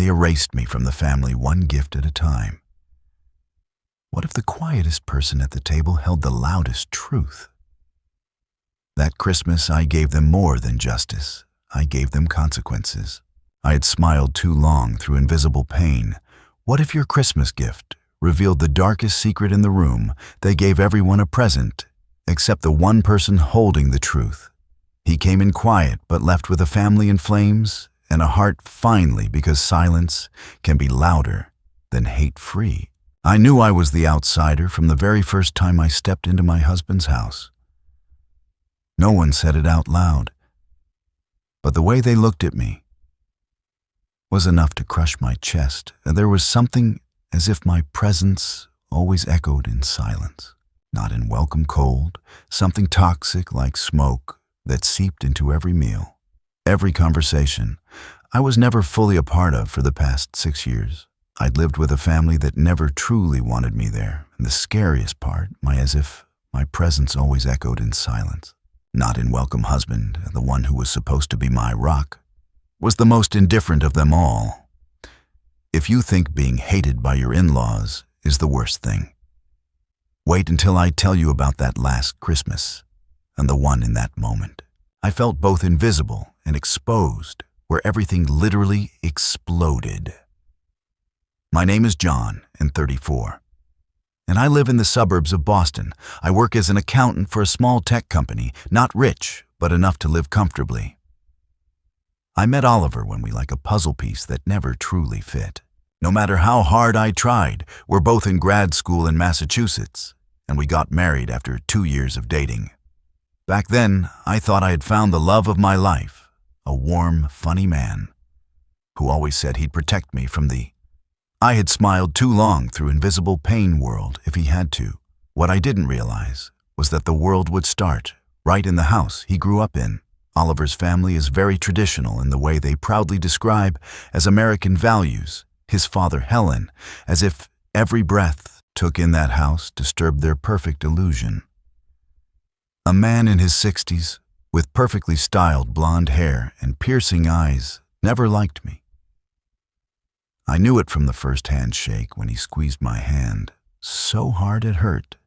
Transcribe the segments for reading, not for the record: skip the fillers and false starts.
They erased me from the family one gift at a time. What if the quietest person at the table held the loudest truth? That Christmas, I gave them more than justice. I gave them consequences. I had smiled too long through invisible pain. What if your Christmas gift revealed the darkest secret in the room? They gave everyone a present, except the one person holding the truth. He came in quiet, but left with a family in flames and a heart finally, because silence can be louder than hate-free. I knew I was the outsider from the very first time I stepped into my husband's house. No one said it out loud, but the way they looked at me was enough to crush my chest, and there was something as if my presence always echoed in silence, not in welcome cold, something toxic like smoke that seeped into every meal, every conversation I was never fully a part of for the past 6 years. I'd lived with a family that never truly wanted me there, and the scariest part, as if my presence always echoed in silence, not in welcome husband, the one who was supposed to be my rock, was the most indifferent of them all. If you think being hated by your in-laws is the worst thing, wait until I tell you about that last Christmas and the one in that moment. I felt both invisible and exposed, where everything literally exploded. My name is John, and 34, and I live in the suburbs of Boston. I work as an accountant for a small tech company, not rich, but enough to live comfortably. I met Oliver when we like a puzzle piece that never truly fit. No matter how hard I tried, we're both in grad school in Massachusetts, and we got married after 2 years of dating. Back then, I thought I had found the love of my life, a warm, funny man who always said he'd protect me from the I had smiled too long through invisible pain world if he had to. What I didn't realize was that the world would start right in the house he grew up in. Oliver's family is very traditional in the way they proudly describe as American values. His father, Helen, as if every breath took in that house disturbed their perfect illusion. A man in his 60s, with perfectly styled blonde hair and piercing eyes, never liked me. I knew it from the first handshake when he squeezed my hand so hard it hurt,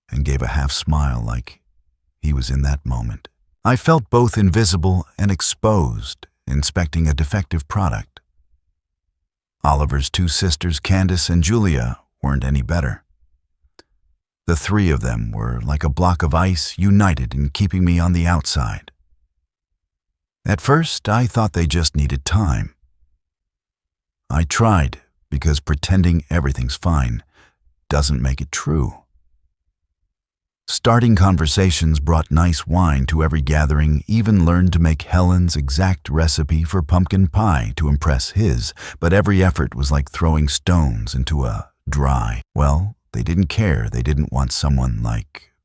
and gave a half smile like he was in that moment. I felt both invisible and exposed, inspecting a defective product. Oliver's 2 sisters, Candace and Julia, weren't any better. The 3 of them were like a block of ice, united in keeping me on the outside. At first, I thought they just needed time. I tried, because pretending everything's fine doesn't make it true. Starting conversations brought nice wine to every gathering, even learned to make Helen's exact recipe for pumpkin pie to impress his, but every effort was like throwing stones into a dry well. They didn't care. They didn't want someone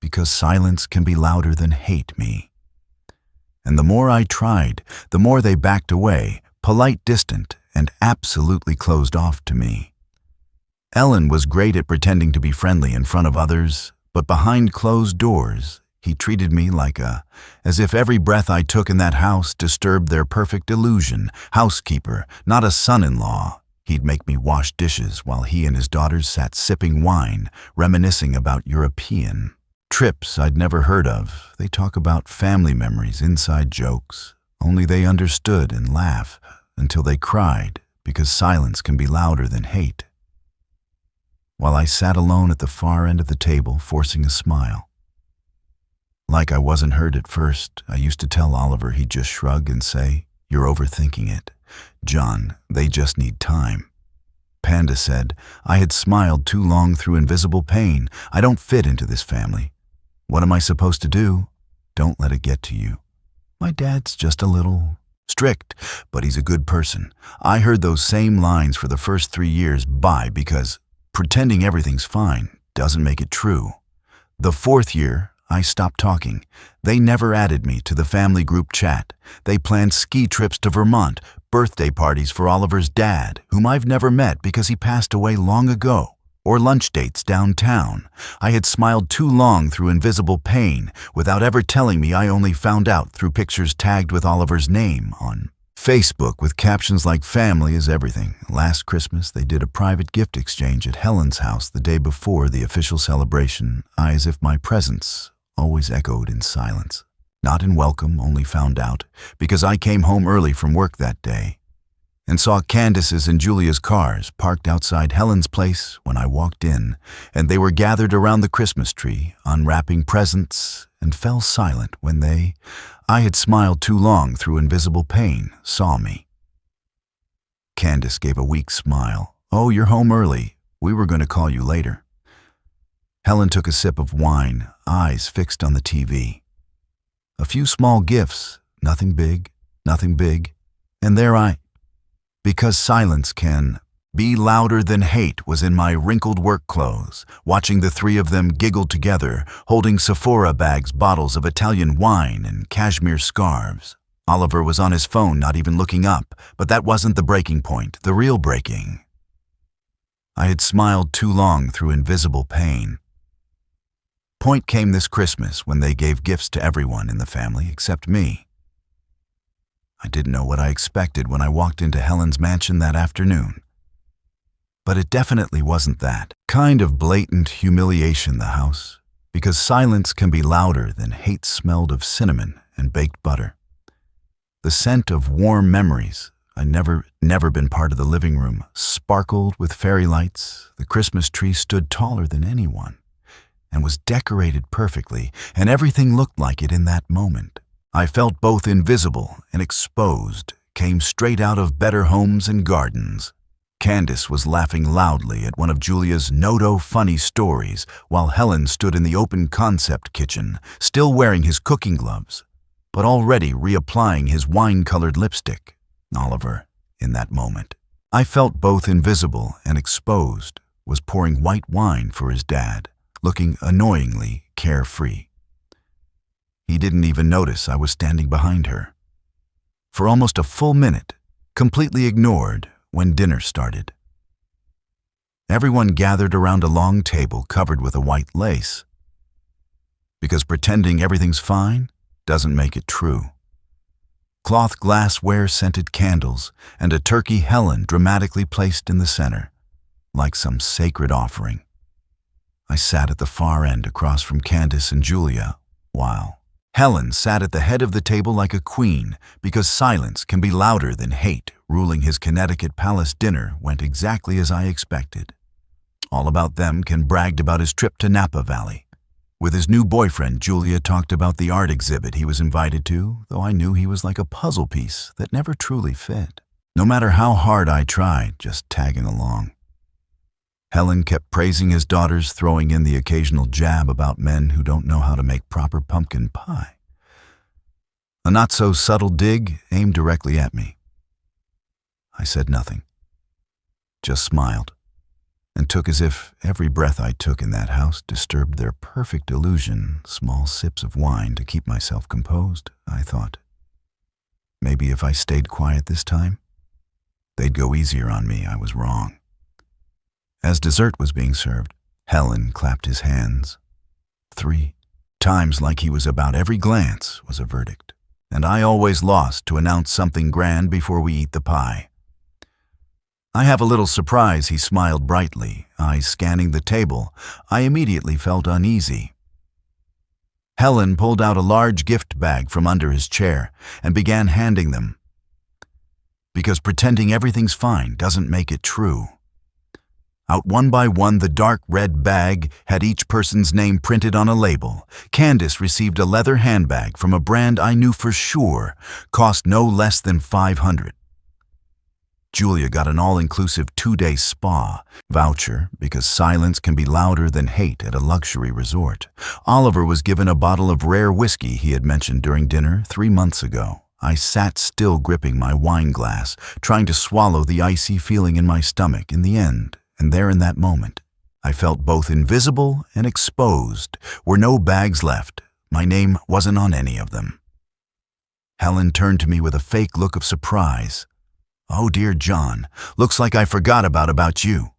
because silence can be louder than hate me. And the more I tried, the more they backed away, polite, distant, and absolutely closed off to me. Ellen was great at pretending to be friendly in front of others, but behind closed doors, he treated me as if every breath I took in that house disturbed their perfect illusion. Housekeeper, not a son-in-law. He'd make me wash dishes while he and his daughters sat sipping wine, reminiscing about European trips I'd never heard of. They talk about family memories, inside jokes. Only they understood and laugh until they cried, because silence can be louder than hate. While I sat alone at the far end of the table, forcing a smile. Like I wasn't heard at first, I used to tell Oliver he'd just shrug and say, "You're overthinking it. John, they just need time." Panda said, I had smiled too long through invisible pain. I don't fit into this family. What am I supposed to do? Don't let it get to you. My dad's just a little strict, but he's a good person. I heard those same lines for the first 3 years because pretending everything's fine doesn't make it true. The 4th year, I stopped talking. They never added me to the family group chat. They planned ski trips to Vermont, birthday parties for Oliver's dad, whom I've never met because he passed away long ago, or lunch dates downtown. I had smiled too long through invisible pain without ever telling me I only found out through pictures tagged with Oliver's name on Facebook with captions like "Family is everything." Last Christmas, they did a private gift exchange at Helen's house the day before the official celebration, as if my presence always echoed in silence. Not in welcome, only found out, because I came home early from work that day and saw Candace's and Julia's cars parked outside Helen's place when I walked in, and they were gathered around the Christmas tree, unwrapping presents, and fell silent when I had smiled too long through invisible pain, saw me. Candace gave a weak smile. "Oh, you're home early. We were going to call you later." Helen took a sip of wine, eyes fixed on the TV. A few small gifts, nothing big, and there because silence can be louder than hate, was in my wrinkled work clothes, watching the three of them giggle together, holding Sephora bags, bottles of Italian wine, and cashmere scarves. Oliver was on his phone, not even looking up, but that wasn't the breaking point, the real breaking. I had smiled too long through invisible pain. Point came this Christmas when they gave gifts to everyone in the family except me. I didn't know what I expected when I walked into Helen's mansion that afternoon. But it definitely wasn't that kind of blatant humiliation, the house, because silence can be louder than hate smelled of cinnamon and baked butter. The scent of warm memories. I'd never been part of the living room, sparkled with fairy lights. The Christmas tree stood taller than anyone and was decorated perfectly, and everything looked like it in that moment. I felt both invisible and exposed, came straight out of Better Homes and Gardens. Candace was laughing loudly at one of Julia's no-do-funny stories, while Helen stood in the open concept kitchen, still wearing his cooking gloves, but already reapplying his wine-colored lipstick. Oliver, in that moment, I felt both invisible and exposed, was pouring white wine for his dad, looking annoyingly carefree. He didn't even notice I was standing behind her. For almost a full minute, completely ignored when dinner started. Everyone gathered around a long table covered with a white lace, because pretending everything's fine doesn't make it true. Cloth glassware, scented candles, and a turkey Helen dramatically placed in the center, like some sacred offering. I sat at the far end across from Candace and Julia, while Helen sat at the head of the table like a queen, because silence can be louder than hate. Ruling his Connecticut Palace dinner went exactly as I expected. All About Them Ken bragged about his trip to Napa Valley. With his new boyfriend, Julia talked about the art exhibit he was invited to, though I knew he was like a puzzle piece that never truly fit. No matter how hard I tried, just tagging along. Helen kept praising his daughters, throwing in the occasional jab about men who don't know how to make proper pumpkin pie. A not-so-subtle dig aimed directly at me. I said nothing, just smiled, and took as if every breath I took in that house disturbed their perfect illusion, small sips of wine to keep myself composed, I thought. Maybe if I stayed quiet this time, they'd go easier on me. I was wrong. As dessert was being served, Helen clapped his hands. 3 times, like he was about every glance, was a verdict, and I always lost to announce something grand before we eat the pie. "I have a little surprise," he smiled brightly, eyes scanning the table. I immediately felt uneasy. Helen pulled out a large gift bag from under his chair and began handing them. Because pretending everything's fine doesn't make it true. Out one by one, the dark red bag had each person's name printed on a label. Candace received a leather handbag from a brand I knew for sure cost no less than $500. Julia got an all-inclusive 2-day spa voucher because silence can be louder than hate at a luxury resort. Oliver was given a bottle of rare whiskey he had mentioned during dinner 3 months ago. I sat still, gripping my wine glass, trying to swallow the icy feeling in my stomach. In the end, and there in that moment, I felt both invisible and exposed. Were no bags left. My name wasn't on any of them. Helen turned to me with a fake look of surprise. "Oh dear, John, looks like I forgot about you."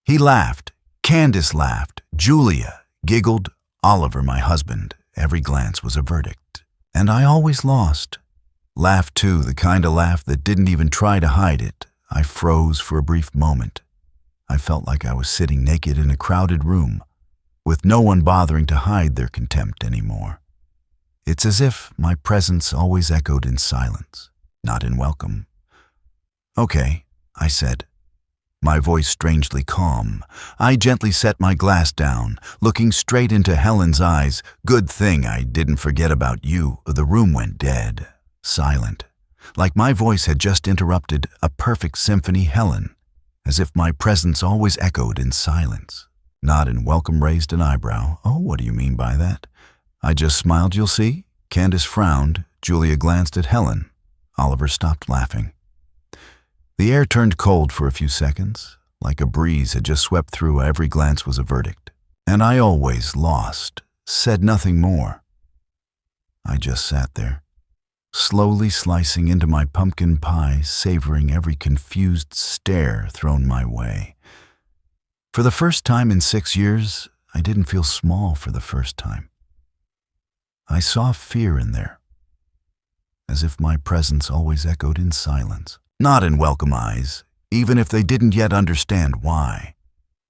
He laughed. Candace laughed. Julia giggled. Oliver, my husband, every glance was a verdict. And I always lost. Laughed too, the kind of laugh that didn't even try to hide it. I froze for a brief moment. I felt like I was sitting naked in a crowded room, with no one bothering to hide their contempt anymore. It's as if my presence always echoed in silence, not in welcome. "Okay," I said, my voice strangely calm. I gently set my glass down, looking straight into Helen's eyes. "Good thing I didn't forget about you." The room went dead, silent, like my voice had just interrupted a perfect symphony. Helen, as if my presence always echoed in silence. Not in welcome, raised an eyebrow. "Oh, what do you mean by that?" I just smiled. "You'll see." Candace frowned. Julia glanced at Helen. Oliver stopped laughing. The air turned cold for a few seconds, like a breeze had just swept through. Every glance was a verdict. And I always lost, said nothing more. I just sat there, slowly slicing into my pumpkin pie, savoring every confused stare thrown my way. For the first time in 6 years, I didn't feel small for the first time. I saw fear in there, as if my presence always echoed in silence, not in welcome eyes, even if they didn't yet understand why.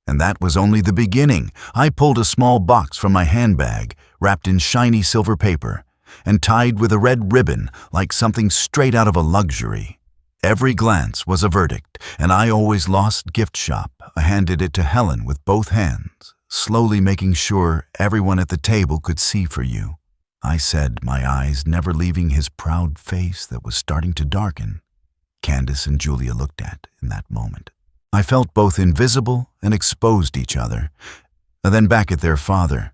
And that was only the beginning. I pulled a small box from my handbag, wrapped in shiny silver paper, and tied with a red ribbon like something straight out of a luxury. Every glance was a verdict, and I always lost gift shop. I handed it to Helen with both hands, slowly making sure everyone at the table could see for you. I said, my eyes never leaving his proud face that was starting to darken. Candace and Julia looked at in that moment. I felt both invisible and exposed each other, and then back at their father.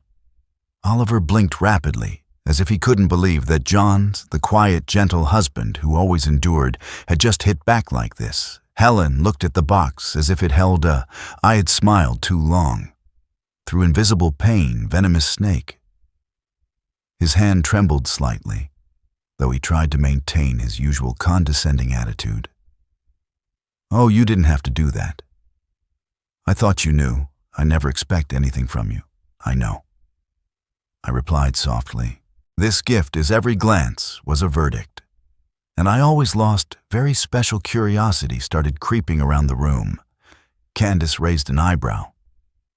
Oliver blinked rapidly, as if he couldn't believe that John's, the quiet, gentle husband who always endured, had just hit back like this. Helen looked at the box as if it held I had smiled too long. Through invisible pain, venomous snake. His hand trembled slightly, though he tried to maintain his usual condescending attitude. "Oh, you didn't have to do that. I thought you knew. I never expect anything from you. I know." I replied softly. This gift, as every glance was a verdict. And I always lost. Very special curiosity started creeping around the room. Candace raised an eyebrow.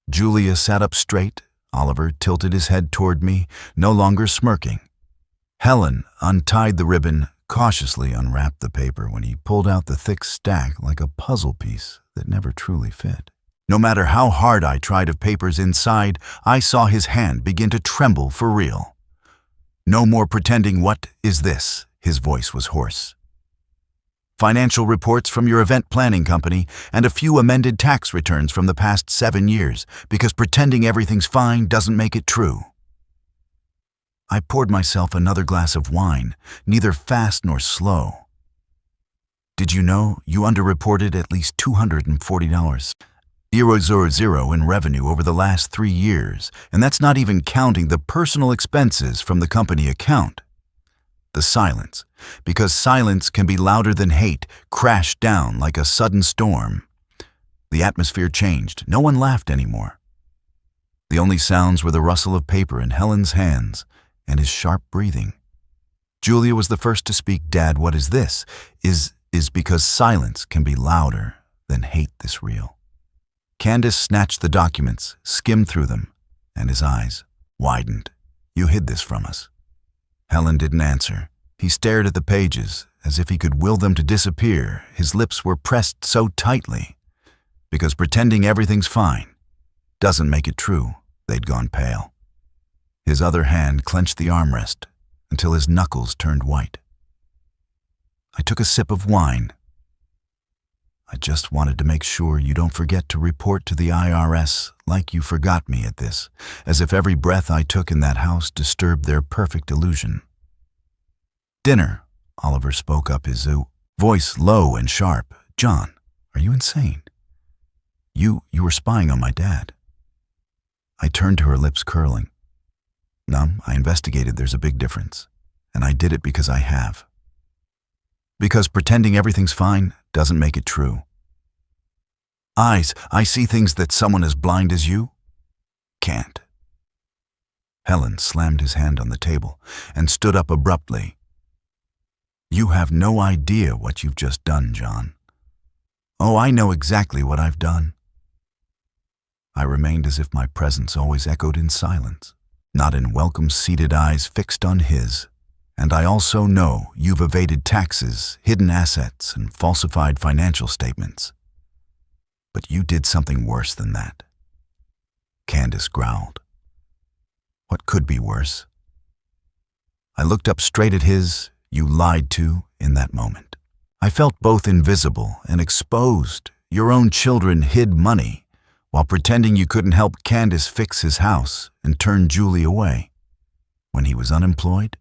Julia sat up straight. Oliver tilted his head toward me, no longer smirking. Helen untied the ribbon, cautiously unwrapped the paper when he pulled out the thick stack like a puzzle piece that never truly fit. No matter how hard I tried of papers inside, I saw his hand begin to tremble for real. "No more pretending. What is this?" His voice was hoarse. "Financial reports from your event planning company and a few amended tax returns from the past 7 years, because pretending everything's fine doesn't make it true." I poured myself another glass of wine, neither fast nor slow. "Did you know you underreported at least $240 in revenue over the last 3 years, and that's not even counting the personal expenses from the company account?" The silence, because silence can be louder than hate, crashed down like a sudden storm. The atmosphere changed. No one laughed anymore. The only sounds were the rustle of paper in Helen's hands and his sharp breathing. Julia was the first to speak. "Dad, what is this?" Is because silence can be louder than hate this real. Candace snatched the documents, skimmed through them, and his eyes widened. "You hid this from us." Helen didn't answer. He stared at the pages as if he could will them to disappear. His lips were pressed so tightly. "Because pretending everything's fine doesn't make it true." They'd gone pale. His other hand clenched the armrest until his knuckles turned white. I took a sip of wine. "I just wanted to make sure you don't forget to report to the IRS like you forgot me at this, as if every breath I took in that house disturbed their perfect illusion." "Dinner," Oliver spoke up, his voice low and sharp. "John, are you insane? You were spying on my dad." I turned to her, lips curling. "No, I investigated. There's a big difference. And I did it because I have. Because pretending everything's fine doesn't make it true. Eyes, I see things that someone as blind as you can't." Helen slammed his hand on the table and stood up abruptly. You have no idea what you've just done, John. Oh, I know exactly what I've done. I remained as if my presence always echoed in silence, not in Welcome's seated eyes fixed on his. And I also know you've evaded taxes, hidden assets, and falsified financial statements. But you did something worse than that. Candace growled. What could be worse? I looked up straight at his, you lied to, in that moment. I felt both invisible and exposed. Your own children hid money while pretending you couldn't help Candace fix his house and turn Julie away. When he was unemployed,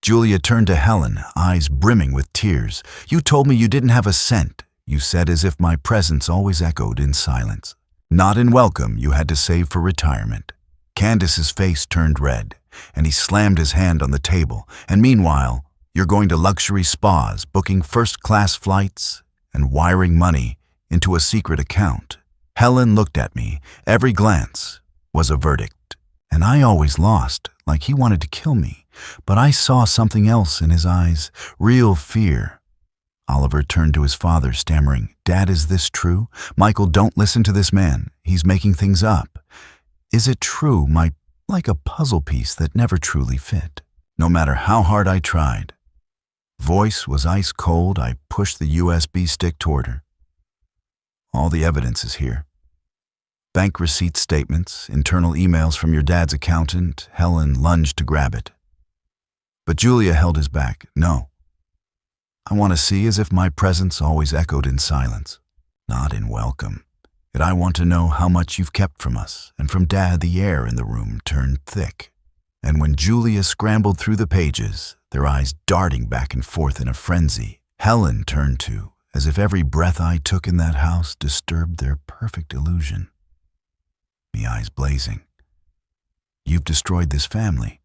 Julia turned to Helen, eyes brimming with tears. You told me you didn't have a cent, you said, as if my presence always echoed in silence. Not in Welcome, you had to save for retirement. Candace's face turned red, and he slammed his hand on the table. And meanwhile, you're going to luxury spas, booking first-class flights, and wiring money into a secret account. Helen looked at me. Every glance was a verdict. And I always lost, like he wanted to kill me. But I saw something else in his eyes, real fear. Oliver turned to his father, stammering, Dad, is this true? Michael, don't listen to this man. He's making things up. Is it true, like a puzzle piece that never truly fit? No matter how hard I tried. Voice was ice cold. I pushed the USB stick toward her. All the evidence is here. Bank receipt statements, internal emails from your dad's accountant. Helen lunged to grab it. But Julia held his back. No. I want to see as if my presence always echoed in silence, not in Welcome. Yet I want to know how much you've kept from us, and from Dad the air in the room turned thick. And when Julia scrambled through the pages, their eyes darting back and forth in a frenzy, Helen turned to, as if every breath I took in that house disturbed their perfect illusion. The eyes blazing. You've destroyed this family.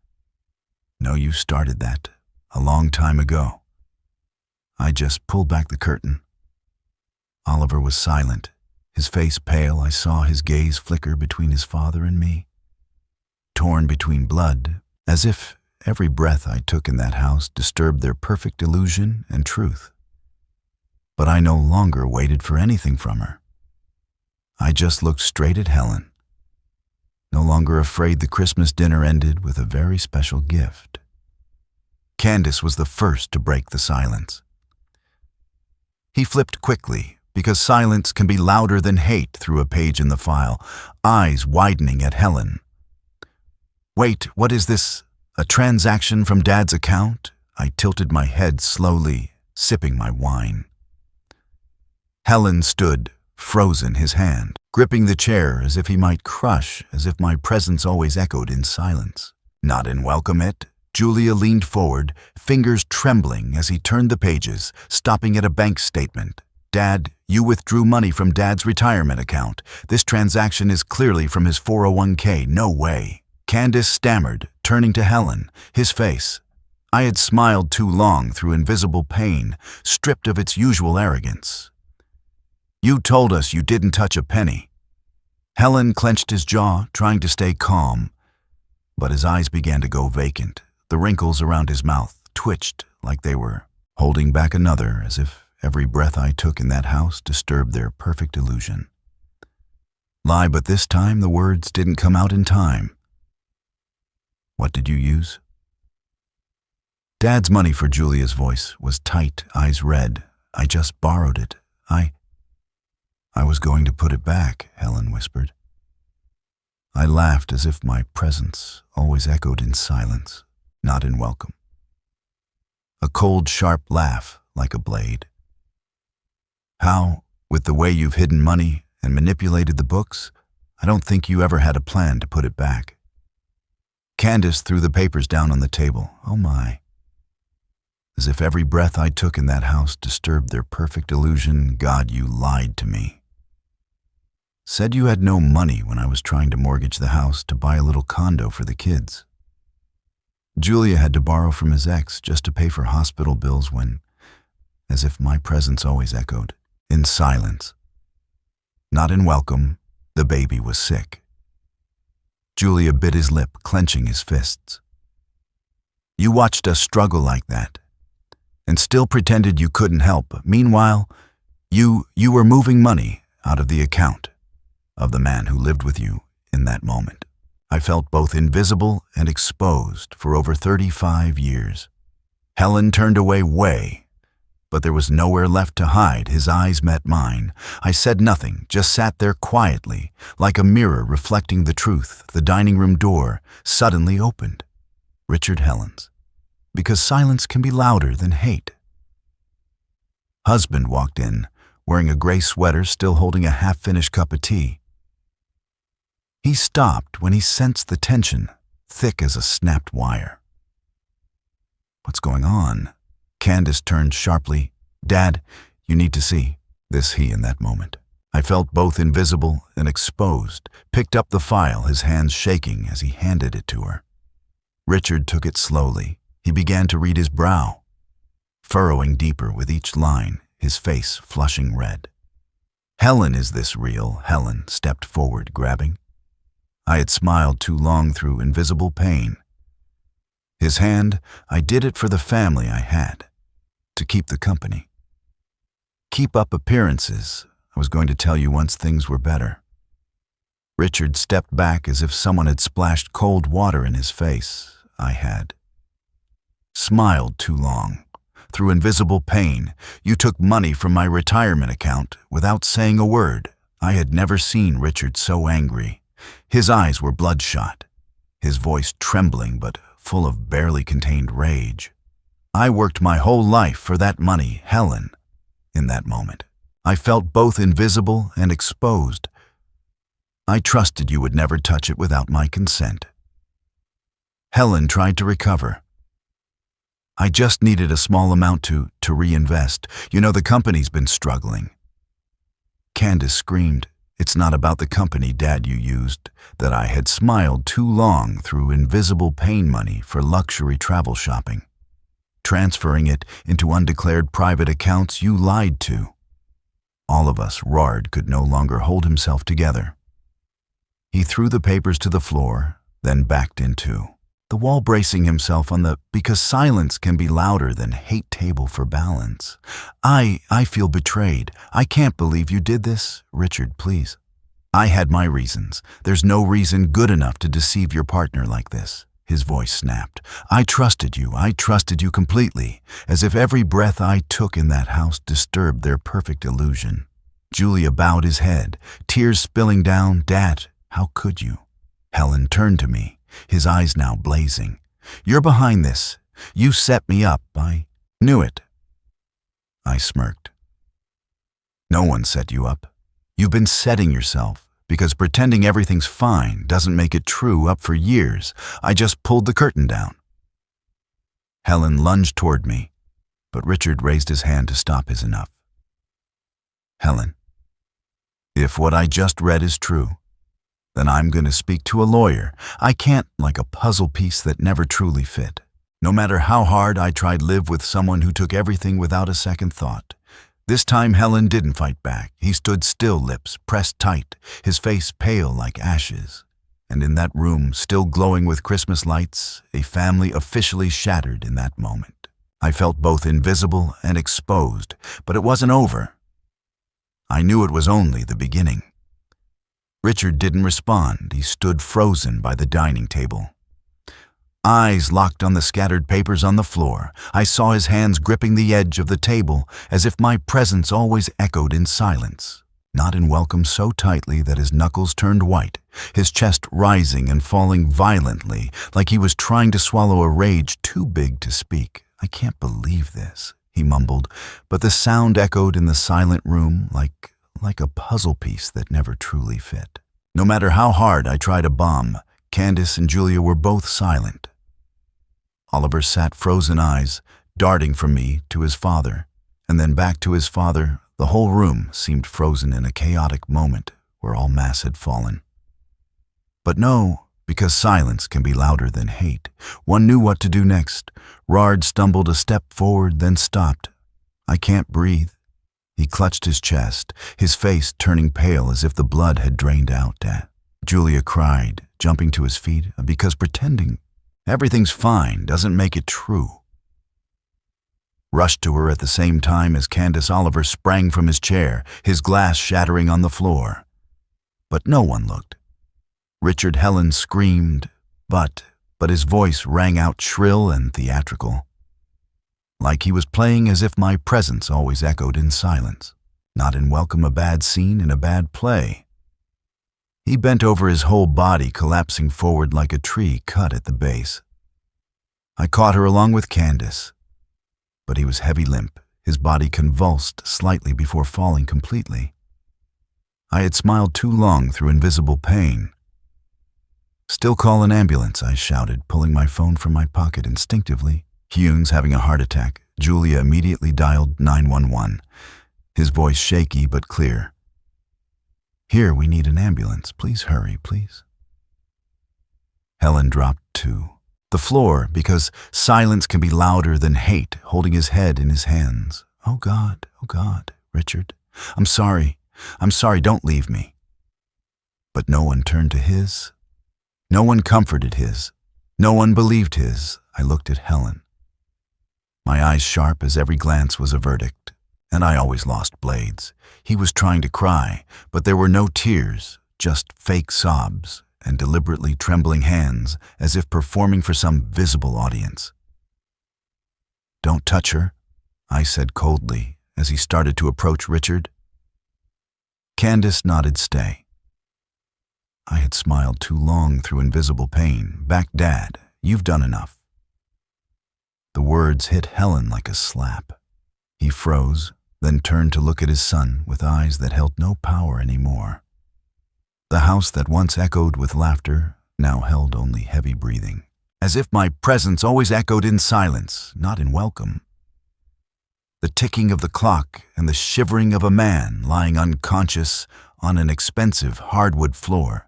No, you started that a long time ago. I just pulled back the curtain. Oliver was silent, his face pale. I saw his gaze flicker between his father and me, torn between blood, as if every breath I took in that house disturbed their perfect illusion and truth. But I no longer waited for anything from her. I just looked straight at Helen, no longer afraid the Christmas dinner ended with a very special gift. Candace was the first to break the silence. He flipped quickly, because silence can be louder than hate, through a page in the file, eyes widening at Helen. Wait, what is this? A transaction from Dad's account? I tilted my head slowly, sipping my wine. Helen stood, frozen, his hand, gripping the chair as if he might crush, as if my presence always echoed in silence. Not in Welcome it. Julia leaned forward, fingers trembling as he turned the pages, stopping at a bank statement. Dad, you withdrew money from Dad's retirement account. This transaction is clearly from his 401k. No way. Candace stammered, turning to Helen, his face. I had smiled too long through invisible pain, stripped of its usual arrogance. You told us you didn't touch a penny. Helen clenched his jaw, trying to stay calm, but his eyes began to go vacant. The wrinkles around his mouth twitched like they were holding back another, as if every breath I took in that house disturbed their perfect illusion. Lie, but this time the words didn't come out in time. What did you use? Dad's money, for Julia's voice was tight, eyes red. I just borrowed it. I was going to put it back, Helen whispered. I laughed as if my presence always echoed in silence, not in Welcome. A cold, sharp laugh, like a blade. How, with the way you've hidden money and manipulated the books, I don't think you ever had a plan to put it back. Candace threw the papers down on the table. Oh my. As if every breath I took in that house disturbed their perfect illusion. God, you lied to me. Said you had no money when I was trying to mortgage the house to buy a little condo for the kids. Julia had to borrow from his ex just to pay for hospital bills when, as if my presence always echoed, in silence. Not in Welcome, the baby was sick. Julia bit his lip, clenching his fists. You watched us struggle like that, and still pretended you couldn't help. Meanwhile, you were moving money out of the account of the man who lived with you in that moment. I felt both invisible and exposed for over 35 years. Helen turned away, but there was nowhere left to hide. His eyes met mine. I said nothing, just sat there quietly, like a mirror reflecting the truth. The dining room door suddenly opened. Richard Helen's. Because silence can be louder than hate. Husband walked in, wearing a gray sweater, still holding a half-finished cup of tea. He stopped when he sensed the tension, thick as a snapped wire. "What's going on?" Candace turned sharply. "Dad, you need to see." This he in that moment. I felt both invisible and exposed, picked up the file, his hands shaking as he handed it to her. Richard took it slowly. He began to read his brow, furrowing deeper with each line, his face flushing red. "Helen, is this real?" Helen stepped forward, grabbing. I had smiled too long through invisible pain. His hand, I did it for the family I had, to keep the company. Keep up appearances. I was going to tell you once things were better. Richard stepped back as if someone had splashed cold water in his face. I had smiled too long. Through invisible pain, you took money from my retirement account without saying a word. I had never seen Richard so angry. His eyes were bloodshot, his voice trembling but full of barely contained rage. I worked my whole life for that money, Helen. In that moment, I felt both invisible and exposed. I trusted you would never touch it without my consent. Helen tried to recover. "I just needed a small amount to reinvest. You know, the company's been struggling." Candace screamed, "It's not about the company, Dad, you used." That I had smiled too long through invisible pain money for luxury travel shopping. Transferring it into undeclared private accounts you lied to. All of us, Rard could no longer hold himself together. He threw the papers to the floor, then backed into the wall, bracing himself on the "because silence can be louder than hate" table for balance. I feel betrayed. I can't believe you did this. Richard, please. I had my reasons. There's no reason good enough to deceive your partner like this. His voice snapped. I trusted you completely, as if every breath I took in that house disturbed their perfect illusion. Julia bowed his head, tears spilling down. "Dad, how could you?" Helen turned to me, his eyes now blazing. "You're behind this. You set me up. I knew it." I smirked. "No one set you up. You've been setting yourself, because pretending everything's fine doesn't make it true, up for years. I just pulled the curtain down." Helen lunged toward me, but Richard raised his hand to stop his enough. "Helen, if what I just read is true, then I'm going to speak to a lawyer. I can't, like a puzzle piece that never truly fit. No matter how hard I tried, live with someone who took everything without a second thought." This time Helen didn't fight back. He stood still, lips pressed tight, his face pale like ashes. And in that room, still glowing with Christmas lights, a family officially shattered in that moment. I felt both invisible and exposed, but it wasn't over. I knew it was only the beginning. Richard didn't respond. He stood frozen by the dining table. Eyes locked on the scattered papers on the floor. I saw his hands gripping the edge of the table, as if my presence always echoed in silence, not in welcome, so tightly that his knuckles turned white, his chest rising and falling violently, like he was trying to swallow a rage too big to speak. "I can't believe this," he mumbled, but the sound echoed in the silent room like a puzzle piece that never truly fit. No matter how hard I tried to bomb, Candace and Julia were both silent. Oliver sat, frozen eyes, darting from me to his father, and then back to his father. The whole room seemed frozen in a chaotic moment where all mass had fallen. But no, because silence can be louder than hate. One knew what to do next. Rard stumbled a step forward, then stopped. "I can't breathe." He clutched his chest, his face turning pale as if the blood had drained out. Julia cried, jumping to his feet, because pretending everything's fine doesn't make it true. rushed to her at the same time as Candace Oliver sprang from his chair, his glass shattering on the floor. But no one looked. Richard Helen screamed, but his voice rang out shrill and theatrical, like he was playing as if my presence always echoed in silence, not in welcome a bad scene in a bad play. He bent over, his whole body collapsing forward like a tree cut at the base. I caught her along with Candace, but he was heavy limp, his body convulsed slightly before falling completely. I had smiled too long through invisible pain. "Still call an ambulance," I shouted, pulling my phone from my pocket instinctively. "Hugh's having a heart attack." Julia immediately dialed 911, his voice shaky but clear. "Here, we need an ambulance. Please hurry, please." Helen dropped to the floor because silence can be louder than hate, holding his head in his hands. Oh God, Richard. I'm sorry, don't leave me." But no one turned to his. No one comforted his. No one believed his. I looked at Helen, my eyes sharp as every glance was a verdict, and I always lost blades. He was trying to cry, but there were no tears, just fake sobs and deliberately trembling hands as if performing for some visible audience. "Don't touch her," I said coldly as he started to approach Richard. Candace nodded stay. I had smiled too long through invisible pain. "Back, Dad. You've done enough." The words hit Helen like a slap. He froze, then turned to look at his son with eyes that held no power anymore. The house that once echoed with laughter now held only heavy breathing, as if my presence always echoed in silence, not in welcome. The ticking of the clock and the shivering of a man lying unconscious on an expensive hardwood floor.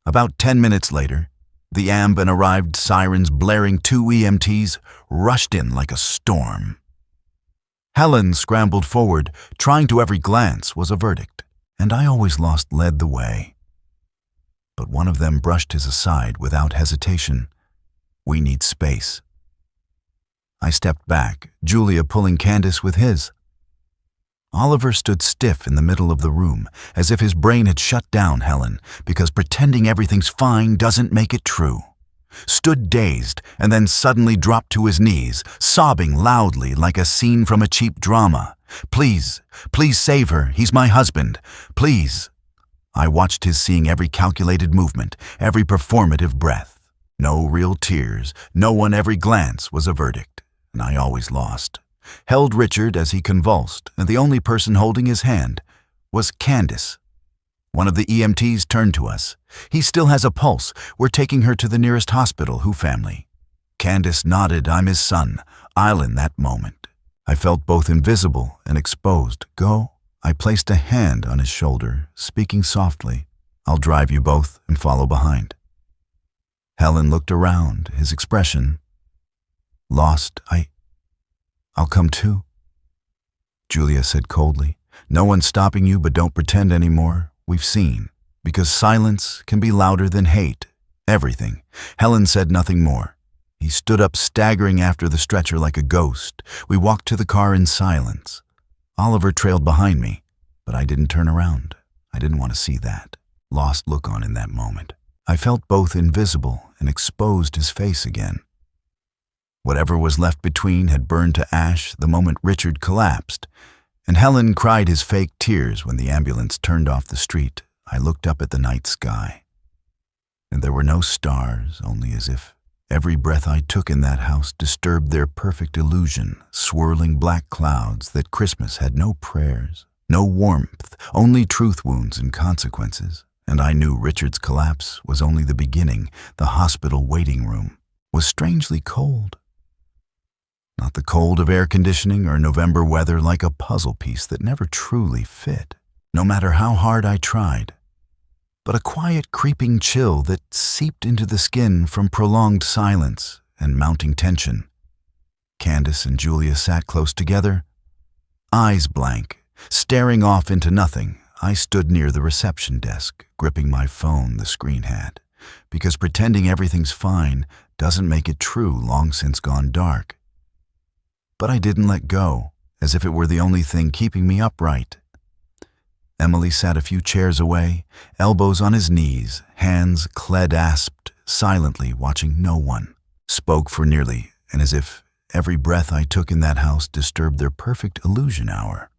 About 10 minutes later, the ambulance arrived, sirens blaring. 2 EMTs rushed in like a storm. Helen scrambled forward, trying to every glance was a verdict, and I always led the way. But one of them brushed his aside without hesitation. "We need space." I stepped back, Julia pulling Candace with his. Oliver stood stiff in the middle of the room, as if his brain had shut down. Helen, because pretending everything's fine doesn't make it true. Stood dazed and then suddenly dropped to his knees, sobbing loudly like a scene from a cheap drama. Please save her. He's my husband. Please." I watched his seeing every calculated movement, every performative breath. No real tears, no one. Every glance was a verdict, and I always lost. Held Richard as he convulsed, and the only person holding his hand was Candace. One of the EMTs turned to us. "He still has a pulse. We're taking her to the nearest hospital, Who family." Candace nodded. "I'm his son. I'll." In that moment, I felt both invisible and exposed. "Go." I placed a hand on his shoulder, speaking softly. "I'll drive you both and follow behind." Helen looked around, his expression lost. I'll come too," Julia said coldly. "No one's stopping you, but don't pretend anymore. We've seen. Because silence can be louder than hate. Everything." Helen said nothing more. He stood up, staggering after the stretcher like a ghost. We walked to the car in silence. Oliver trailed behind me, but I didn't turn around. I didn't want to see that lost look on in that moment. I felt both invisible and exposed his face again. Whatever was left between had burned to ash the moment Richard collapsed, and Helen cried his fake tears when the ambulance turned off the street. I looked up at the night sky, and there were no stars, only as if every breath I took in that house disturbed their perfect illusion, swirling black clouds that Christmas had no prayers, no warmth, only truth wounds and consequences. And I knew Richard's collapse was only the beginning. The hospital waiting room was strangely cold. Not the cold of air conditioning or November weather, like a puzzle piece that never truly fit, no matter how hard I tried, but a quiet creeping chill that seeped into the skin from prolonged silence and mounting tension. Candace and Julia sat close together, eyes blank, staring off into nothing. I stood near the reception desk, gripping my phone the screen had, because pretending everything's fine doesn't make it true. Long since gone dark. But I didn't let go, as if it were the only thing keeping me upright. Emily sat a few chairs away, elbows on his knees, hands clasped, silently watching no one. Spoke for nearly, and as if every breath I took in that house disturbed their perfect illusion hour.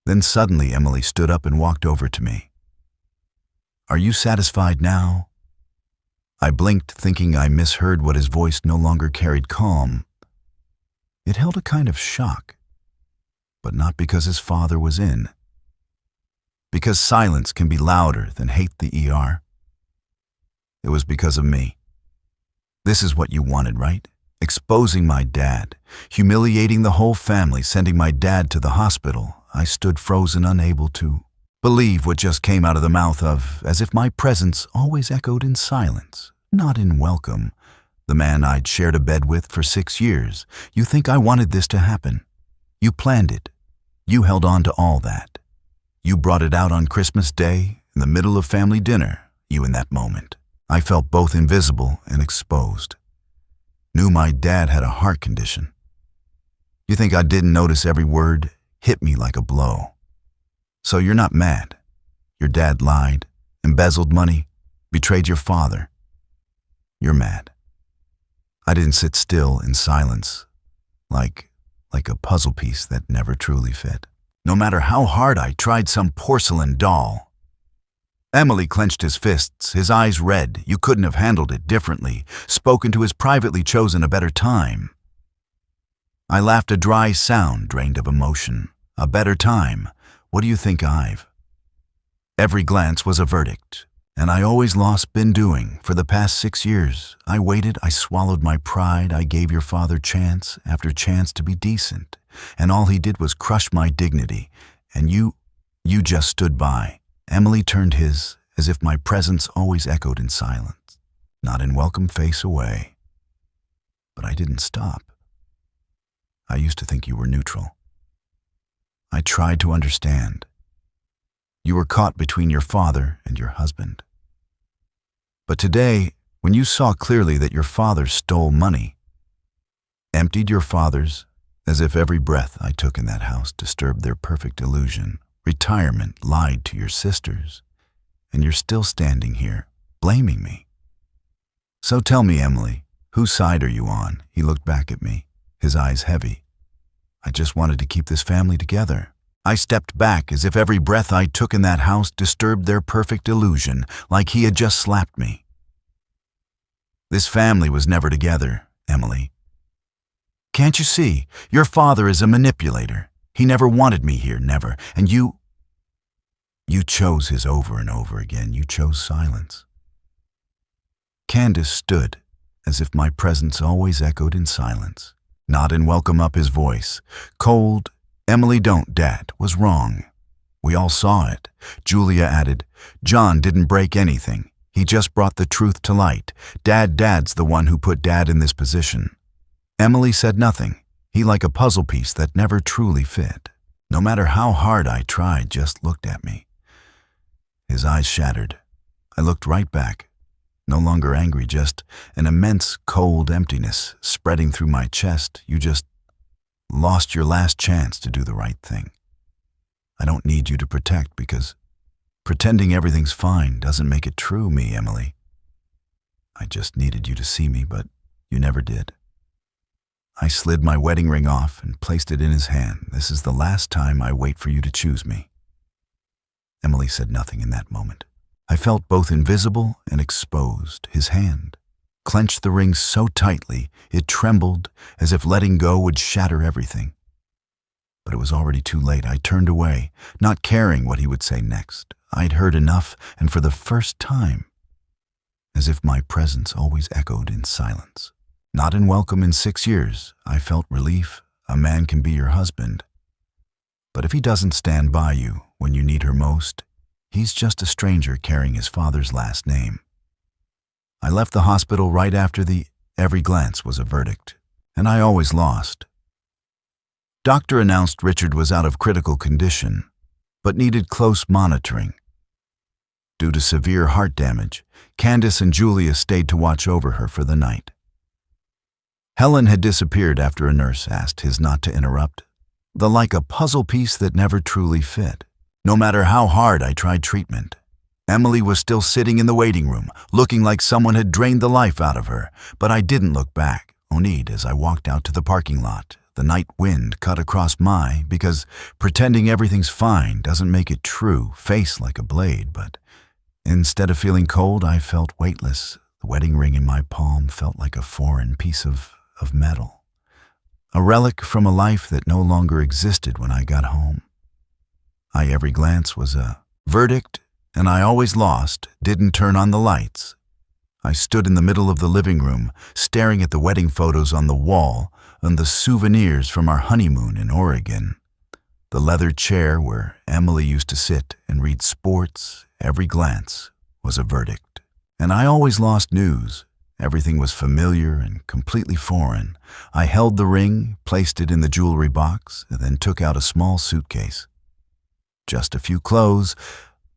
Then suddenly Emily stood up and walked over to me. "Are you satisfied now?" I blinked, thinking I misheard what his voice no longer carried calm. It held a kind of shock, but not because his father was in. Because silence can be louder than hate the ER. It was because of me. This is what you wanted, right? Exposing my dad, humiliating the whole family, sending my dad to the hospital. I stood frozen, unable to believe what just came out of the mouth of, as if my presence always echoed in silence, not in welcome. The man I'd shared a bed with for 6 years. You think I wanted this to happen? You planned it. You held on to all that. You brought it out on Christmas Day, in the middle of family dinner, you in that moment. I felt both invisible and exposed. Knew my dad had a heart condition. You think I didn't notice every word? Hit me like a blow. So you're not mad. Your dad lied, embezzled money, betrayed your father. You're mad. I didn't sit still in silence, like a puzzle piece that never truly fit. No matter how hard I tried, some porcelain doll. Emily clenched his fists, his eyes red. You couldn't have handled it differently, spoken to his privately chosen a better time. I laughed, a dry sound drained of emotion. A better time. What do you think I've? Every glance was a verdict, and I always lost. Been doing for the past 6 years. I waited, I swallowed my pride, I gave your father chance after chance to be decent, and all he did was crush my dignity, and you just stood by. Emily turned his, as if my presence always echoed in silence, not in welcome, face away. But I didn't stop. I used to think you were neutral. I tried to understand. You were caught between your father and your husband. But today, when you saw clearly that your father stole money, emptied your father's, as if every breath I took in that house disturbed their perfect illusion, retirement lied to your sisters, and you're still standing here, blaming me. So tell me, Emily, whose side are you on? He looked back at me, his eyes heavy. I just wanted to keep this family together. I stepped back as if every breath I took in that house disturbed their perfect illusion, like he had just slapped me. This family was never together, Emily. Can't you see? Your father is a manipulator. He never wanted me here, never. And you chose his over and over again. You chose silence. Candace stood, as if my presence always echoed in silence, not in welcome. Up his voice, cold. Emily, don't, Dad was wrong. We all saw it. Julia added, John didn't break anything. He just brought the truth to light. Dad's the one who put Dad in this position. Emily said nothing. He, like a puzzle piece that never truly fit. No matter how hard I tried, just looked at me. His eyes shattered. I looked right back. No longer angry, just an immense cold emptiness spreading through my chest. You just lost your last chance to do the right thing. I don't need you to protect, because pretending everything's fine doesn't make it true, me, Emily. I just needed you to see me, but you never did. I slid my wedding ring off and placed it in his hand. This is the last time I wait for you to choose me. Emily said nothing in that moment. I felt both invisible and exposed. His hand clenched the ring so tightly it trembled, as if letting go would shatter everything. But it was already too late. I turned away, not caring what he would say next. I'd heard enough, and for the first time, as if my presence always echoed in silence. Not in welcome. In 6 years, I felt relief. A man can be your husband. But if he doesn't stand by you when you need her most, he's just a stranger carrying his father's last name. I left the hospital right after every glance was a verdict, and I always lost. Doctor announced Richard was out of critical condition, but needed close monitoring. Due to severe heart damage, Candace and Julia stayed to watch over her for the night. Helen had disappeared after a nurse asked his not to interrupt. Like a puzzle piece that never truly fit. No matter how hard I tried treatment, Emily was still sitting in the waiting room, looking like someone had drained the life out of her. But I didn't look back. Onid, as I walked out to the parking lot, the night wind cut across my, because pretending everything's fine doesn't make it true, face like a blade. But instead of feeling cold, I felt weightless. The wedding ring in my palm felt like a foreign piece of metal. A relic from a life that no longer existed when I got home. Every glance was a verdict, and I always lost, didn't turn on the lights. I stood in the middle of the living room, staring at the wedding photos on the wall and the souvenirs from our honeymoon in Oregon. The leather chair where Emily used to sit and read sports, every glance was a verdict. And I always lost news. Everything was familiar and completely foreign. I held the ring, placed it in the jewelry box, and then took out a small suitcase. Just a few clothes,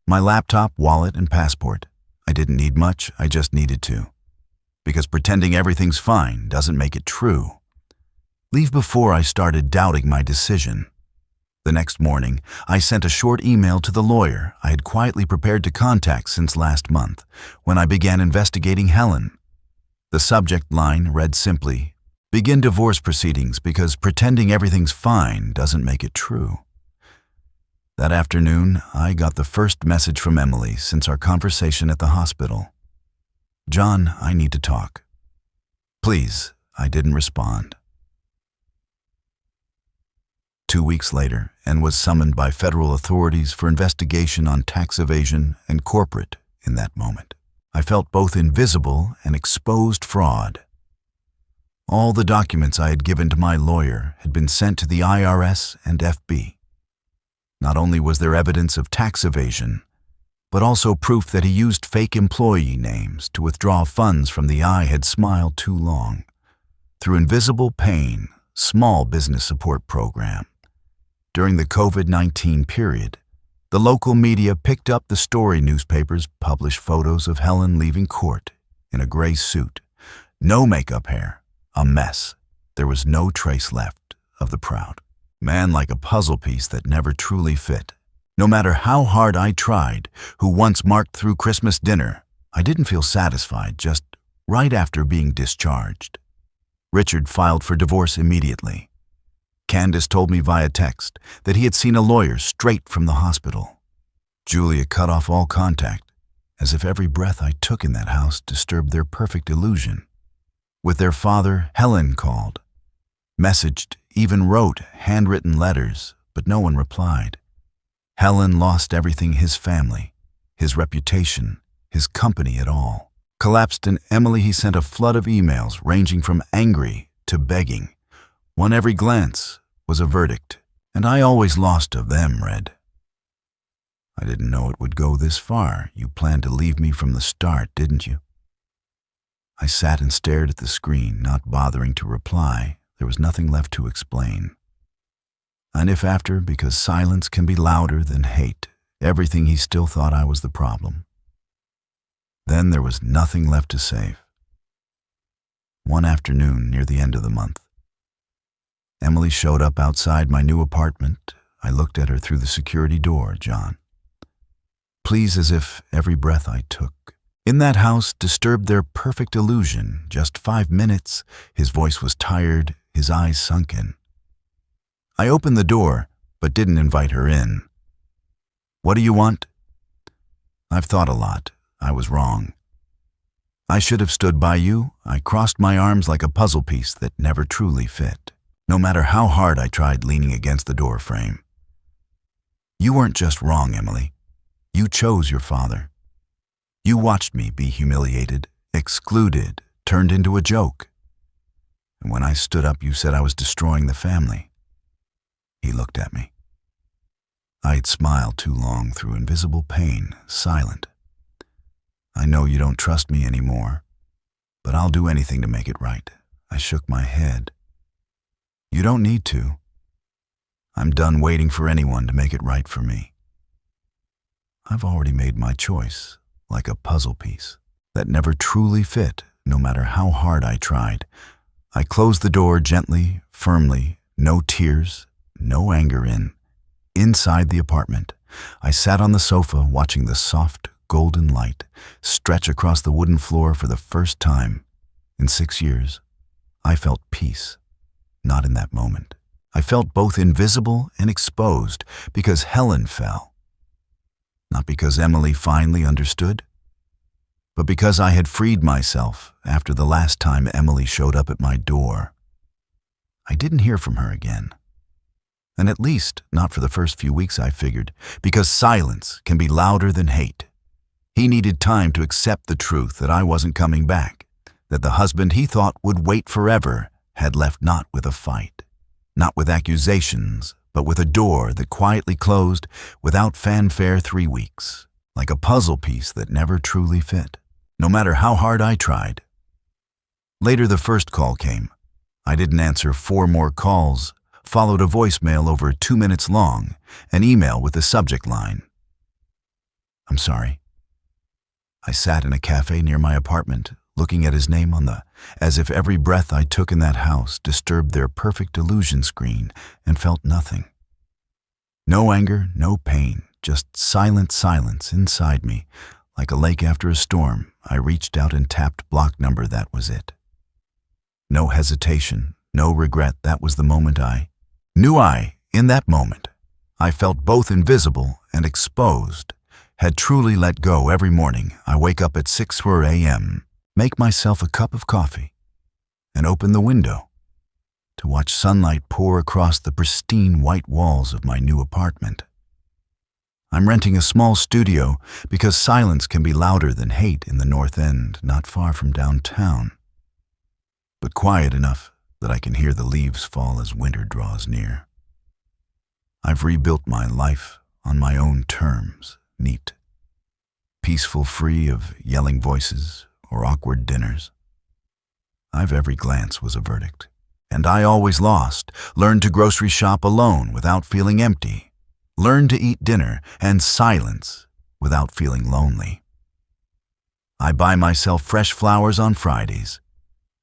my laptop, wallet, and passport. I didn't need much, I just needed to. Because pretending everything's fine doesn't make it true. Leave before I started doubting my decision. The next morning, I sent a short email to the lawyer I had quietly prepared to contact since last month, when I began investigating Helen. The subject line read simply, "Begin divorce proceedings because pretending everything's fine doesn't make it true." That afternoon, I got the first message from Emily since our conversation at the hospital. "John, I need to talk." "Please," I didn't respond. 2 weeks later, and was summoned by federal authorities for investigation on tax evasion and corporate in that moment. I felt both invisible and exposed fraud. All the documents I had given to my lawyer had been sent to the IRS and FB. Not only was there evidence of tax evasion, but also proof that he used fake employee names to withdraw funds from the I Had Smiled Too Long through Invisible Pain small business support program. During the COVID-19 period, the local media picked up the story newspapers published photos of Helen leaving court in a gray suit, no makeup hair, a mess. There was no trace left of the proud man, like a puzzle piece that never truly fit. No matter how hard I tried, who once marked through Christmas dinner, I didn't feel satisfied just right after being discharged. Richard filed for divorce immediately. Candace told me via text that he had seen a lawyer straight from the hospital. Julia cut off all contact, as if every breath I took in that house disturbed their perfect illusion. With their father, Helen called, messaged, even wrote handwritten letters, but no one replied. Helen lost everything: his family, his reputation, his company at all. Collapsed, and Emily, he sent a flood of emails ranging from angry to begging. One every glance was a verdict, and I always lost of them read, "I didn't know it would go this far. You planned to leave me from the start, didn't you?" I sat and stared at the screen, not bothering to reply. There was nothing left to explain. And if after, because silence can be louder than hate, everything, he still thought I was the problem, then there was nothing left to save. One afternoon near the end of the month, Emily showed up outside my new apartment. I looked at her through the security door. "John." Please, as if every breath I took in that house disturbed their perfect illusion. Just 5 minutes. His voice was tired, his eyes sunken. I opened the door, but didn't invite her in. "What do you want?" "I've thought a lot. I was wrong. I should have stood by you." I crossed my arms like a puzzle piece that never truly fit, no matter how hard I tried leaning against the door frame. "You weren't just wrong, Emily. You chose your father. You watched me be humiliated, excluded, turned into a joke. And when I stood up, you said I was destroying the family." He looked at me. I had smiled too long through invisible pain, silent. "I know you don't trust me anymore, but I'll do anything to make it right." I shook my head. "You don't need to. I'm done waiting for anyone to make it right for me. I've already made my choice, like a puzzle piece that never truly fit, no matter how hard I tried. I closed the door gently, firmly, no tears, no anger Inside the apartment, I sat on the sofa watching the soft, golden light stretch across the wooden floor for the first time in 6 years. I felt peace, not in that moment. I felt both invisible and exposed because Helen fell. Not because Emily finally understood, but because I had freed myself after the last time Emily showed up at my door. I didn't hear from her again. And at least not for the first few weeks, I figured, because silence can be louder than hate. He needed time to accept the truth that I wasn't coming back, that the husband he thought would wait forever had left not with a fight, not with accusations, but with a door that quietly closed without fanfare 3 weeks, like a puzzle piece that never truly fit, no matter how hard I tried. Later, the first call came. I didn't answer 4 more calls, followed a voicemail over 2 minutes long, an email with the subject line, "I'm sorry." I sat in a cafe near my apartment, looking at his name as if every breath I took in that house disturbed their perfect illusion screen, and felt nothing. No anger, no pain, just silent silence inside me. Like a lake after a storm, I reached out and tapped block number. That was it. No hesitation, no regret. That was the moment in that moment, I felt both invisible and exposed, had truly let go. Every morning, I wake up at 6 a.m., make myself a cup of coffee, and open the window to watch sunlight pour across the pristine white walls of my new apartment. I'm renting a small studio because silence can be louder than hate in the North End, not far from downtown, but quiet enough that I can hear the leaves fall as winter draws near. I've rebuilt my life on my own terms, neat, peaceful, free of yelling voices or awkward dinners. Every glance was a verdict, and I always lost. Learned to grocery shop alone without feeling empty. Learned to eat dinner and silence without feeling lonely. I buy myself fresh flowers on Fridays,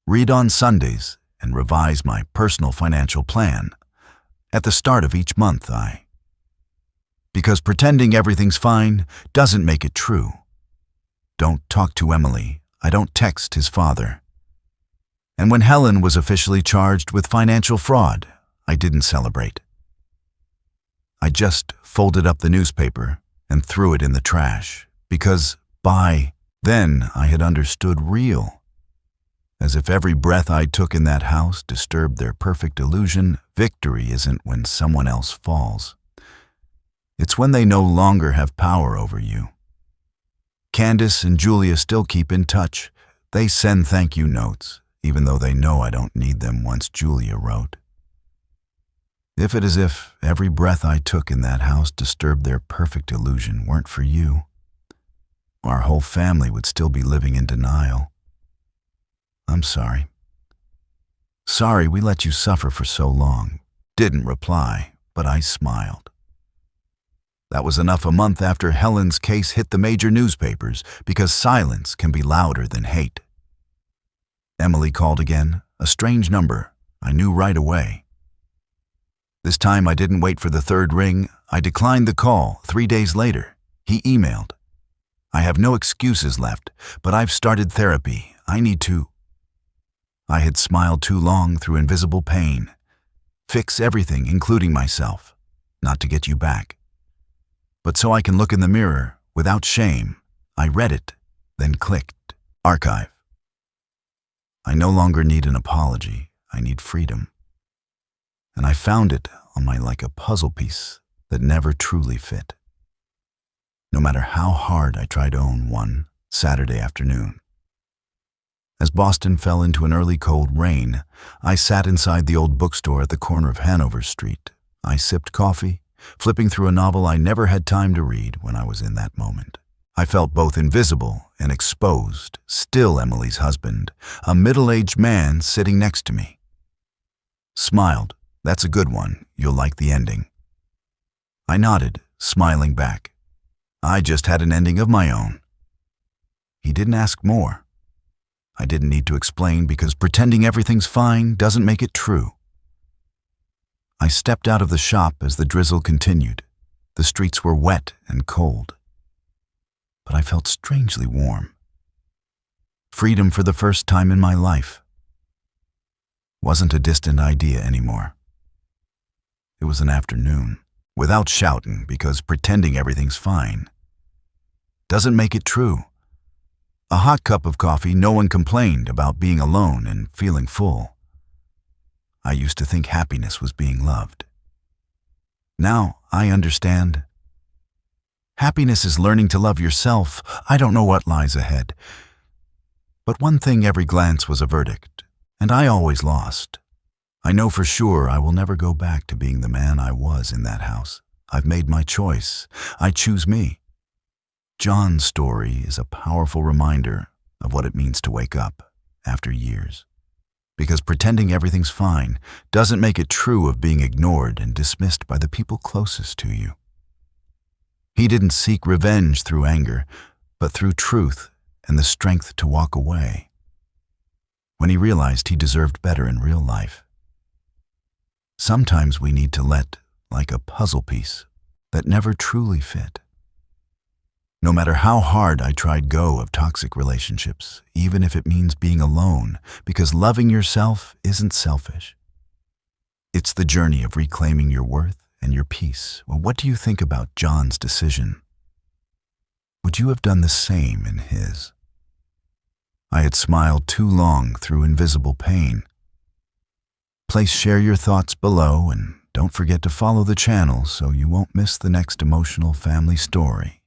read on Sundays, and revise my personal financial plan at the start of each month. Because pretending everything's fine doesn't make it true. Don't talk to Emily. I don't text his father. And when Helen was officially charged with financial fraud, I didn't celebrate. I just folded up the newspaper and threw it in the trash, because by then I had understood real. As if every breath I took in that house disturbed their perfect illusion, victory isn't when someone else falls. It's when they no longer have power over you. Candace and Julia still keep in touch. They send thank you notes, even though they know I don't need them. Once Julia wrote, "If it is if every breath I took in that house disturbed their perfect illusion weren't for you, our whole family would still be living in denial. I'm sorry. Sorry we let you suffer for so long." Didn't reply, but I smiled. That was enough. A month after Helen's case hit the major newspapers, because silence can be louder than hate. Emily called again, a strange number. I knew right away. This time I didn't wait for the third ring. I declined the call. 3 days later, he emailed, "I have no excuses left, but I've started therapy. I need to." I had smiled too long through invisible pain. Fix everything, including myself, not to get you back, but so I can look in the mirror without shame. I read it, then clicked archive. I no longer need an apology. I need freedom. And I found it on my like a puzzle piece that never truly fit. No matter how hard I tried to own one Saturday afternoon. As Boston fell into an early cold rain, I sat inside the old bookstore at the corner of Hanover Street. I sipped coffee, flipping through a novel I never had time to read when I was in that moment. I felt both invisible and exposed, still Emily's husband, a middle-aged man sitting next to me. Smiled. "That's a good one. You'll like the ending." I nodded, smiling back. I just had an ending of my own. He didn't ask more. I didn't need to explain because pretending everything's fine doesn't make it true. I stepped out of the shop as the drizzle continued. The streets were wet and cold, but I felt strangely warm. Freedom for the first time in my life wasn't a distant idea anymore. It was an afternoon, without shouting, because pretending everything's fine doesn't make it true. A hot cup of coffee, no one complained about being alone and feeling full. I used to think happiness was being loved. Now I understand. Happiness is learning to love yourself. I don't know what lies ahead. But one thing, every glance was a verdict, and I always lost. I know for sure I will never go back to being the man I was in that house. I've made my choice. I choose me. John's story is a powerful reminder of what it means to wake up after years. Because pretending everything's fine doesn't make it true of being ignored and dismissed by the people closest to you. He didn't seek revenge through anger, but through truth and the strength to walk away when he realized he deserved better in real life. Sometimes we need to let, like a puzzle piece that never truly fit. No matter how hard I tried go of toxic relationships, even if it means being alone, because loving yourself isn't selfish. It's the journey of reclaiming your worth and your peace. Well, what do you think about John's decision? Would you have done the same in his? I had smiled too long through invisible pain. Please share your thoughts below, and don't forget to follow the channel so you won't miss the next emotional family story.